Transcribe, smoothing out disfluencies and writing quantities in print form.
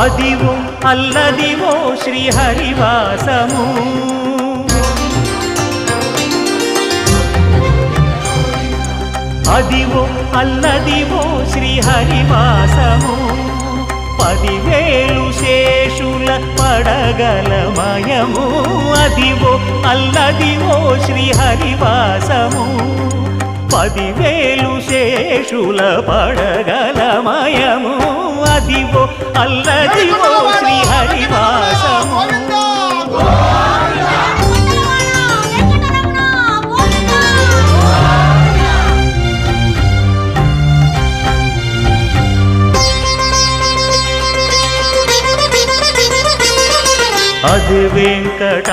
అదివో అల్లదివో శ్రీహరివాసము అదివో అల్లదివో శ్రీహరివాసము 10,000 శేషుల పడగలమయము అదివో అల్లదివో శ్రీహరివాసము 10,000 శేషుల పడగలమయము అదివో అల్లదివో శ్రీహరివాసము అది వెంకటాచలమఖిలో